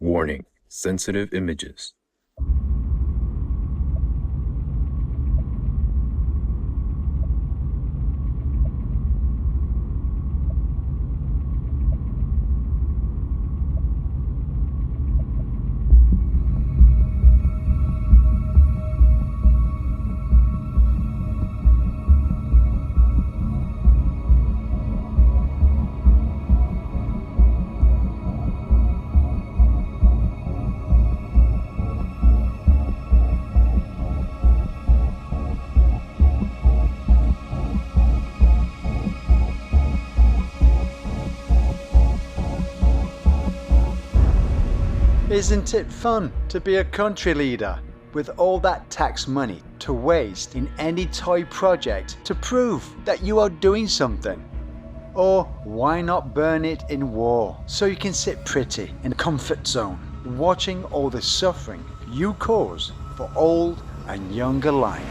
Warning: sensitive images. Isn't it fun to be a country leader with all that tax money to waste in any toy project to prove that you are doing something? Or why not burn it in war so you can sit pretty in a comfort zone watching all the suffering you cause for old and young alike?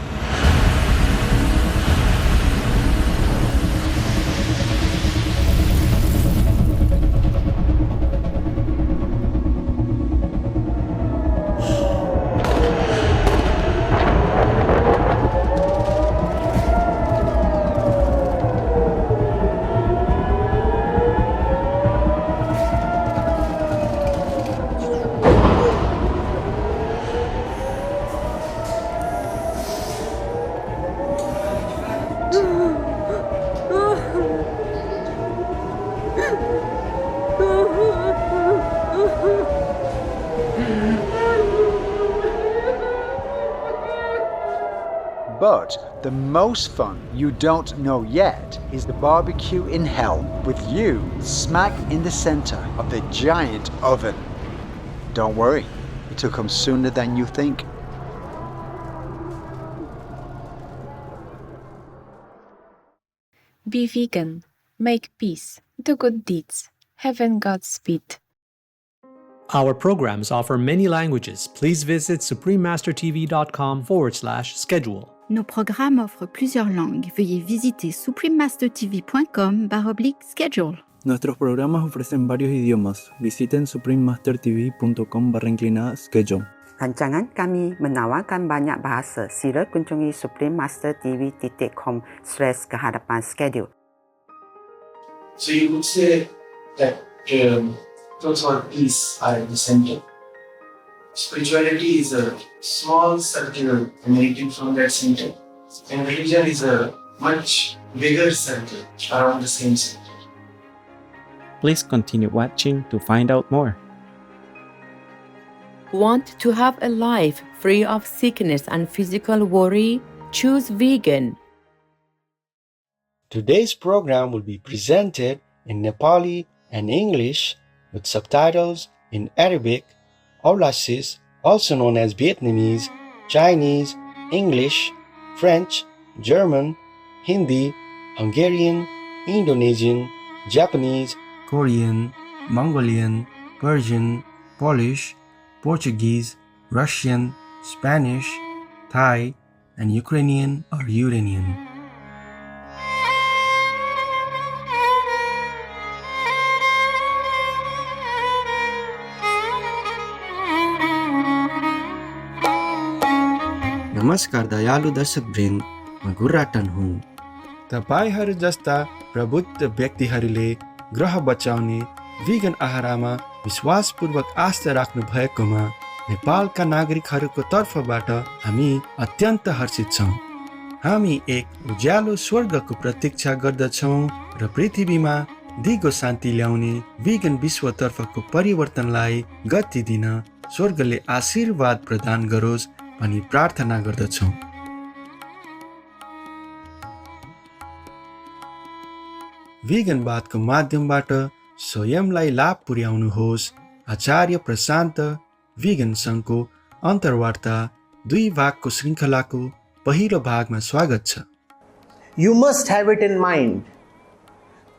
But the most fun you don't know yet is the barbecue in hell with you smack in the center of the giant oven. Don't worry, it'll come sooner than you think. Be vegan, make peace, do good deeds, heaven Godspeed. Our programs offer many languages. Please visit suprememastertv.com/schedule. Nos programmes offrent plusieurs langues. Veuillez visiter suprememastertv.com/schedule. Nuestros programas ofrecen varios idiomas. Visiten suprememastertv.com/schedule. Rancangan kami menawarkan banyak bahasa. Sila kunjungi suprememastertv.com/schedule. So you would say that truth or peace are at the center. Spirituality is a small circle emanating from that center, and religion is a much bigger circle around the same center. Please continue watching to find out more. Want to have a life free of sickness and physical worry? Choose vegan. Today's program will be presented in Nepali and English with subtitles in Arabic, Aulasis, also known as Vietnamese, Chinese, English, French, German, Hindi, Hungarian, Indonesian, Japanese, Korean, Mongolian, Persian, Polish, Portuguese, Russian, Spanish, Thai, and Ukrainian or Uranian. नमस्कार दयालु दर्शकवृन्द, म गुर्राटन हुँ। तपाईहरू जस्ता प्रबुद्ध व्यक्तिहरूले ग्रह बचाउने vegan आहारमा विश्वासपूर्वक आस्था राख्नु भएकोमा नेपालका नागरिकहरूको तर्फबाट हामी अत्यन्त हर्षित छौँ। हामी एक उज्यालो स्वर्गको प्रतीक्षा गर्दछौँ र पृथ्वीमा दिगो शान्ति ल्याउने भिगन विश्वतर्फको परिवर्तनलाई गति दिन स्वर्गले आशीर्वाद प्रदान गरोस् भनी प्रार्थना गर्दछौँ। भिगनवादको माध्यमबाट स्वयंलाई लाभ पुर्याउनुहोस्। आचार्य प्रशान्त भिगन सङ्घको अन्तर्वार्ता 2 भागको श्रृङ्खलाको पहिलो भागमा स्वागत छ। You must have it in mind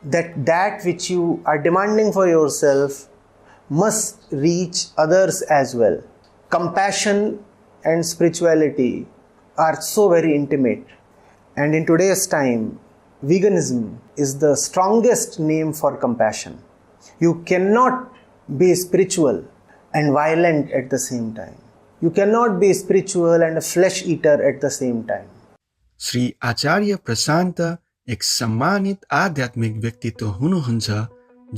that which you are demanding for yourself must reach others as well. Compassion and spirituality are so very intimate, and in today's time veganism is the strongest name for compassion. You cannot be spiritual and violent at the same time. You cannot be spiritual and a flesh eater at the same time. Shri आचार्य प्रशान्त एक सम्मानित आध्यात्मिक व्यक्तित्व हुनुहुन्छ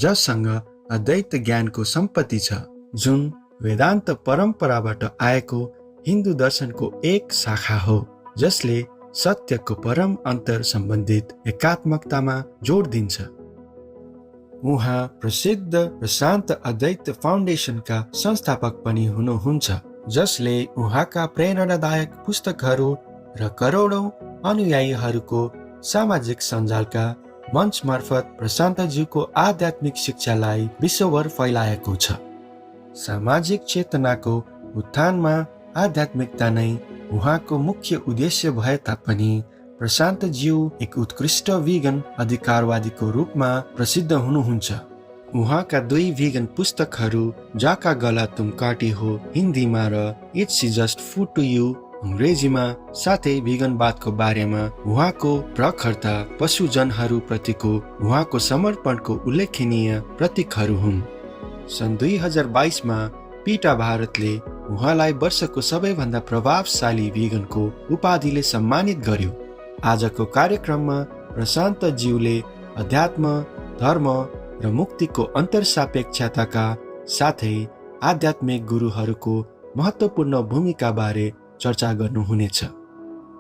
जससँग अद्वैत ज्ञानको सम्पत्ति छ, जुन वेदान्त परम्पराबाट आएको हिन्दू दर्शनको एक शाखा हो जसले सत्यको परम अन्तर सम्बन्धित एकात्मकतामा जोड दिन्छ। उहाँ प्रसिद्ध प्रशान्त अद्वैत फाउन्डेसनका संस्थापक पनि हुनुहुन्छ, जसले उहाँका प्रेरणादायक पुस्तकहरू र करोडौं अनुयायीहरूको सामाजिक सञ्जालका मञ्च मार्फत प्रशान्तज्यूको आध्यात्मिक शिक्षालाई विश्वभर फैलाएको छ। सामाजिक चेतनाको उत्थानमा आध्यात्मिकता नै उहाँको मुख्य उद्देश्य भए तापनि प्रशान्तज्यू एक उत्कृष्ट वीगन अधिकारवादीको रूपमा प्रसिद्ध हुनुहुन्छ। उहाँका 2 वीगन पुस्तकहरू जाका गला तुम काटिहो हिन्दीमा र it's just food to you अङ्ग्रेजीमा, साथै वीगनवादको बारेमा उहाँको प्रखरता पशुजनहरू प्रतिको उहाँको समर्पणको उल्लेखनीय प्रतीकहरू हुन्। सन् 2022 मा पीटा भारतले उहाँलाई वर्षको सबैभन्दा प्रभावशाली वीगनको उपाधिले सम्मानित गर्यो। आजको कार्यक्रममा प्रशान्तज्यूले अध्यात्म, धर्म र मुक्तिको अन्तरसापेक्षताका साथै आध्यात्मिक गुरुहरूको महत्त्वपूर्ण भूमिका बारे चर्चा गर्नुहुनेछ।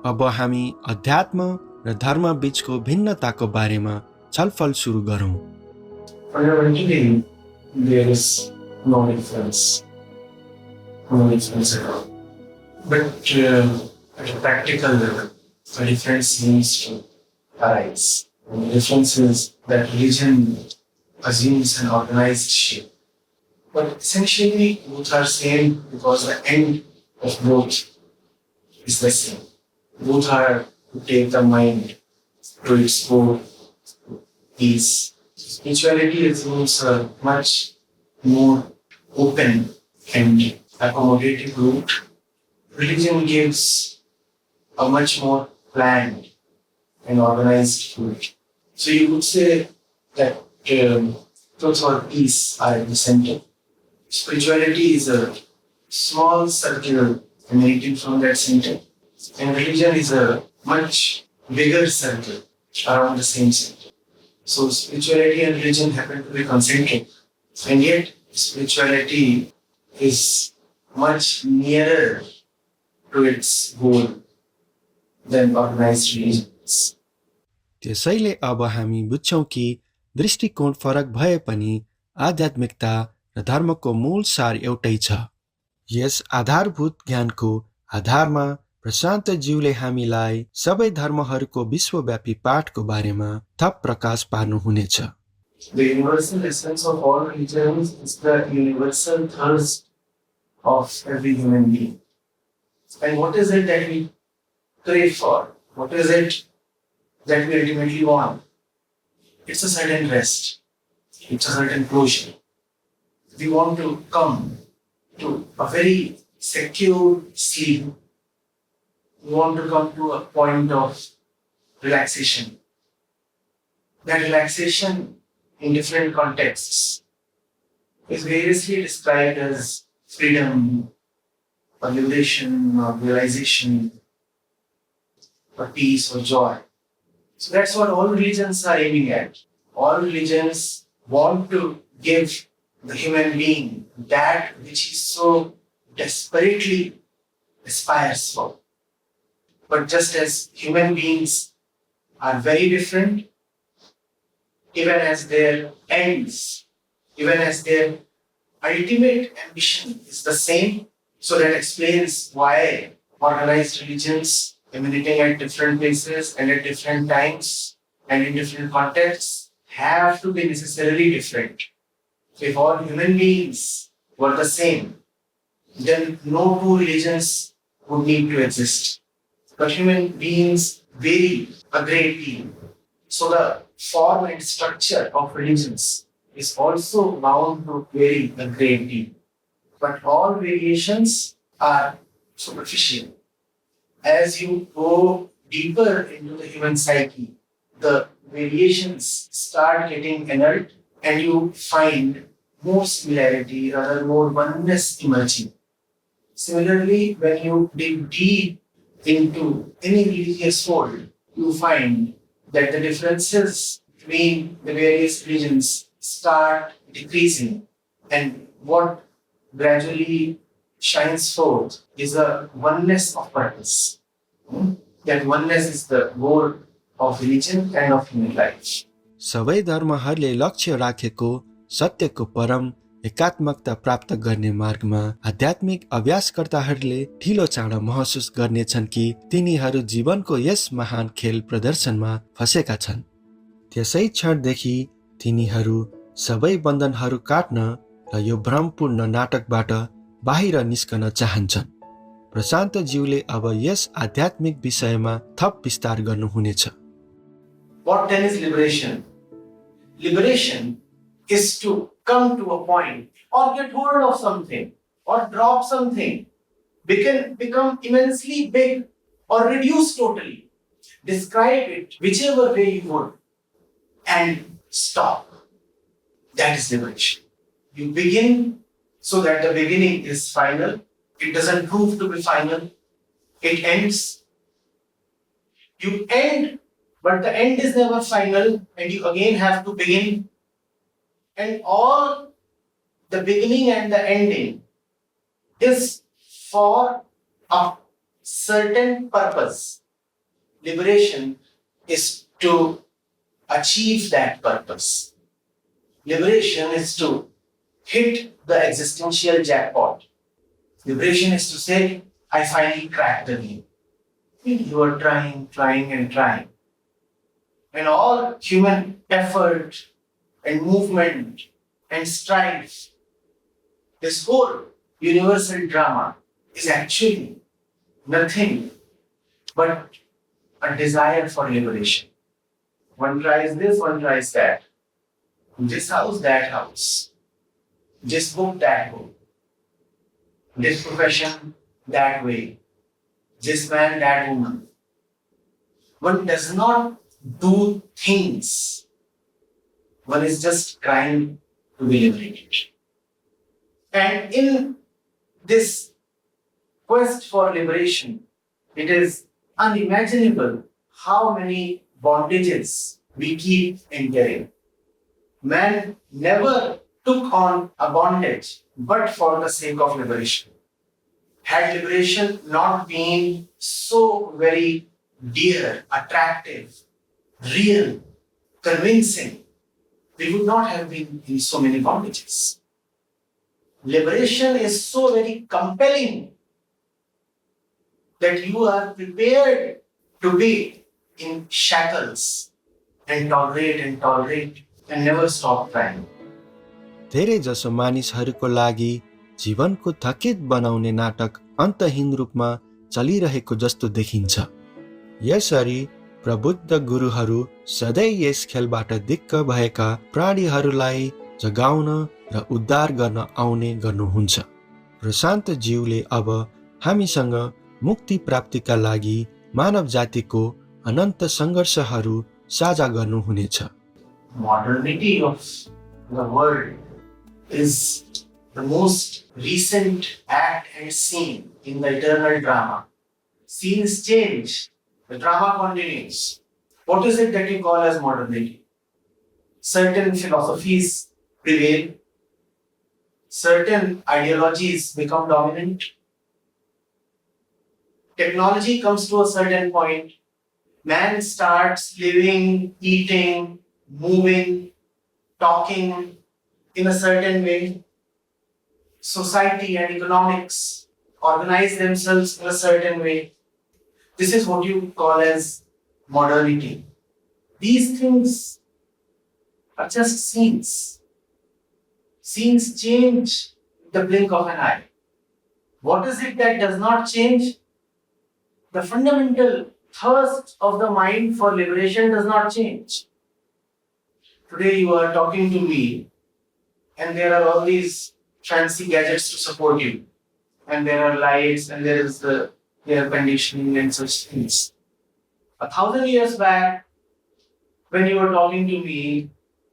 अब हामी अध्यात्म र धर्म बीचको भिन्नताको बारेमा छलफल सुरु गरौँ। Fundamentally, there is no difference. No difference at all. But at a practical level, a difference seems to arise. And the difference is that religion assumes an organized shape. But essentially, both are same because the end of both is the same. Both are to take the mind to its goal, peace. Spirituality assumes a much more open and accommodative route. Religion gives a much more planned and organized route. So you could say that truth or peace are at the center. Spirituality is a small circle emanating from that center, and religion is a much bigger circle around the same center. So spirituality and religion happen to be concentric, and yet spirituality is much nearer to its goal than organized religions. त्यसैले अब हामी बुझ्छौं कि दृष्टिकोण फरक भए पनि आध्यात्मिकता र धर्मको मूल सार एउटै छ। यस आधारभूत ज्ञानको आधारमा प्रशान्तज्यूले हामीलाई सबै धर्महरूको विश्वव्यापी पाठको बारेमा थप प्रकाश पार्नुहुनेछ। The universal essence of all religions is the universal thirst of every human being. And what is it that we crave for? What is it that we ultimately want? It's a certain rest. It's a certain closure. We want to come to a very secure sleep. We want to come to a point of relaxation. That relaxation in different contexts is variously described as freedom, or liberation, or realization, or peace, or joy. So that's what all religions are aiming at. All religions want to give the human being that which he so desperately aspires for. But just as human beings are very different, even as their ends, even as their ultimate ambition is the same, so that explains why organized religions emanating at different places and at different times and in different contexts have to be necessarily different. If all human beings were the same, then no two religions would need to exist. But human beings vary a great deal. So the form and structure of religions is also bound to vary a great deal. But all variations are superficial. As you go deeper into the human psyche, the variations start getting inert and you find more similarity, rather more oneness emerging. Similarly, when you dig deep into any religious fold, you find that the differences between the various religions start decreasing, and what gradually shines forth is a oneness of purpose. That oneness is the goal of religion and of human life. सबै धर्महरूले लक्ष्य राखेको सत्यको परम एकात्मकता प्राप्त गर्ने मार्गमा आध्यात्मिक अभ्यासकर्ताहरूले ढिलो चाँडो महसुस गर्नेछन् कि तिनीहरू जीवनको यस महान खेल प्रदर्शनमा फँसेका छन्। त्यसै क्षणदेखि तिनीहरू सबै बन्धनहरू काट्न र यो भ्रमपूर्ण नाटकबाट बाहिर निस्कन चाहन्छन्। प्रशान्तज्यूले अब यस आध्यात्मिक विषयमा थप विस्तार गर्नुहुनेछ। What then is liberation? Liberation is to come to a point or get hold of something or drop something, become immensely big or reduce totally. Describe it whichever way you would and stop. That is liberation. You begin so that the beginning is final. It doesn't prove to be final. It ends. You end, but the end is never final, and you again have to begin. And all the beginning and the ending is for a certain purpose. Liberation is to achieve that purpose. Liberation is to hit the existential jackpot. Liberation is to say, I finally cracked the game. You are trying, and trying. And all human effort and movement and strife, this whole universal drama is actually nothing but a desire for liberation. One tries this, one tries that. This house, that house. This book, that book. This profession, that way. This man, that woman. One does not do things. One is just trying to be liberated. And in this quest for liberation, it is unimaginable how many bondages we keep entering. Man never took on a bondage but for the sake of liberation. Had liberation not been so very dear, attractive, real, convincing, we would not have been in so many bondages. Liberation is so very compelling that you are prepared to be in shackles and tolerate and never stop trying. धेरै जसो मानिसहरूको लागि जीवनको थकित बनाउने नाटक अन्तहीन रूपमा चलिरहेको जस्तो देखिन्छ। यसरी प्रबुद्ध गुरुहरू सधैँ यस खेलबाट दिक्क भएका प्राणीहरूलाई जगाउन र उद्धार गर्न आउने गर्नुहुन्छ। प्रशान्त ज्यूले अब हामीसँग मुक्ति प्राप्तिका लागि मानव जातिको अनन्त सङ्घर्षहरू साझा गर्नुहुनेछ। Modernity of the world is the most recent act and scene in the eternal drama. Scenes change, the drama continues. What is it that you call as modernity? Certain philosophies prevail, certain ideologies become dominant. Technology comes to a certain point. Man starts living, eating, moving, talking in a certain way. Society and economics organize themselves in a certain way. This is what you call as modernity. These things are just scenes. Scenes change in the blink of an eye. What is it that does not change? The fundamental thirst of the mind for liberation does not change. Today you are talking to me and there are all these fancy gadgets to support you. And there are lights and there is the air conditioning and such things. 1,000 years back, when you were talking to me,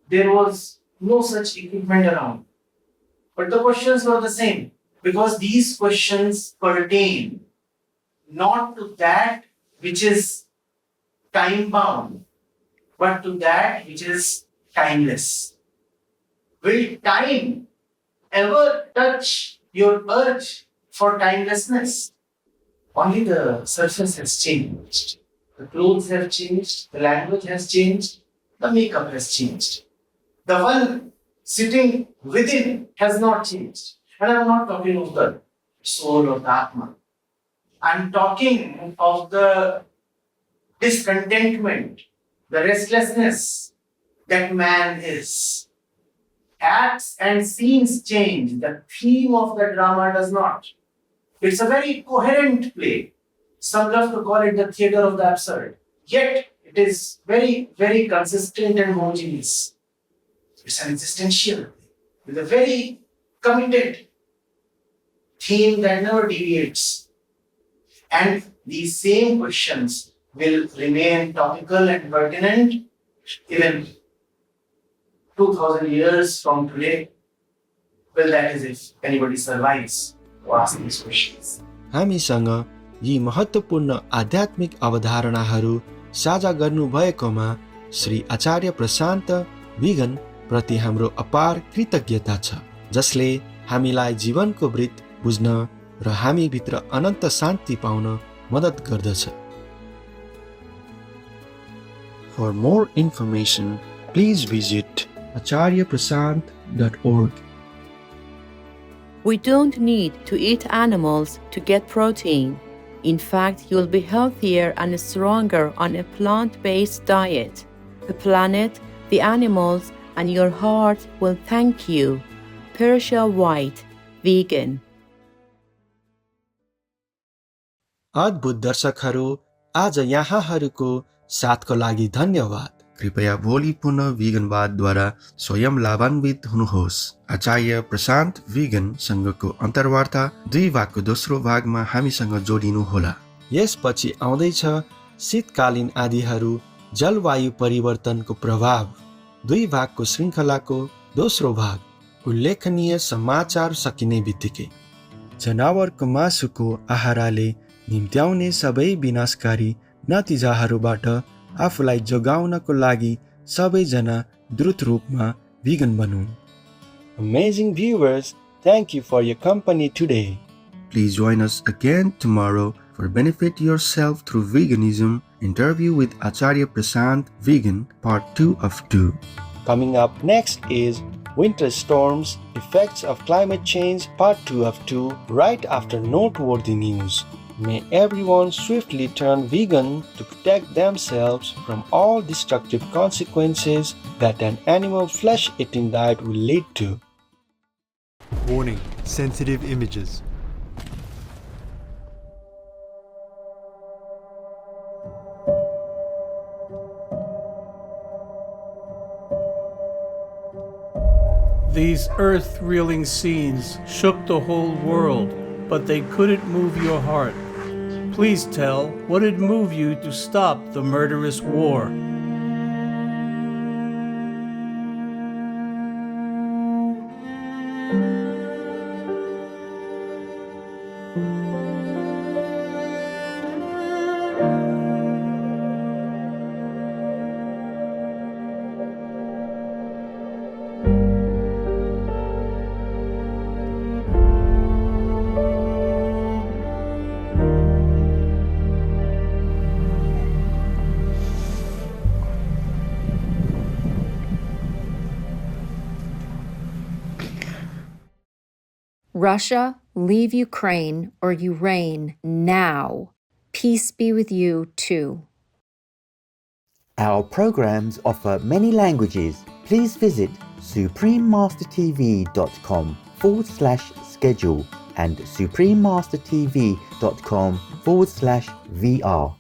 there was no such equipment around. But the questions were the same, because these questions pertain not to that which is time-bound, but to that which is timeless. Will time ever touch your urge for timelessness? Only the surface has changed. The clothes have changed, the language has changed, the makeup has changed. The one sitting within has not changed. And I'm not talking of the soul or the Atma. I'm talking of the discontentment, the restlessness that man is. Acts and scenes change. The theme of the drama does not. It's a very coherent play. Some love to call it the theatre of the absurd. Yet, it is very, very consistent and homogeneous. It's an existential play with a very committed theme that never deviates. And these same questions will remain topical and pertinent even 2000 years from today. Well, that is if anybody survives to ask these questions. हामीसँग यी महत्त्वपूर्ण आध्यात्मिक अवधारणाहरू साझा गर्नुभएकोमा श्री आचार्य प्रशान्त vegan प्रति हाम्रो अपार कृतज्ञता छ, जसले हामीलाई जीवनको वृत्त बुझ्न र हामी भित्र अनन्त शान्ति पाउन मद्दत गर्दछ। For more information, please visit acharyaprashant.org. We don't need to eat animals to get protein. In fact, you'll be healthier and stronger on a plant-based diet. The planet, the animals, and your heart will thank you. Prashant Advait, vegan. अद्भुत दर्शकहरू, आज यहाँहरूको साथको लागि धन्यवाद। कृपया भोलि पुनः विगनवादद्वारा स्वयं लाभान्वित हुनुहोस्। आचार्य प्रशान्त विगन सँगको अन्तर्वार्ता 2 भागको दोस्रो भागमा हामीसँग जोडिनु होला। यसपछि आउँदैछ शीतकालीन आँधीहरू, जलवायु परिवर्तनको प्रभाव, 2 भागको श्रृङ्खलाको दोस्रो भाग, उल्लेखनीय समाचार सकिने बित्तिकै। जनावरको मासुको आहारले निम्त्याउने सबै विनाशकारी नतिजाहरूबाट आफूलाई जोगाउनको लागि सबैजना द्रुत रूपमा vegan बनौँ। Amazing viewers, thank you for your company today. Please join us again tomorrow for Benefit Yourself Through Veganism interview with Acharya Prashant Vegan Part 2 of 2. Coming up next is Winter Storms, Effects of Climate Change Part 2 of 2 right after noteworthy news. May everyone swiftly turn vegan to protect themselves from all destructive consequences that an animal flesh-eating diet will lead to. Warning: sensitive images. These earth-reeling scenes shook the whole world, but they couldn't move your heart. Please tell, what did move you to stop the murderous war? Russia, leave Ukraine or you reign now. Peace be with you too. Our programs offer many languages. Please visit suprememastertv.com/schedule and suprememastertv.com/VR.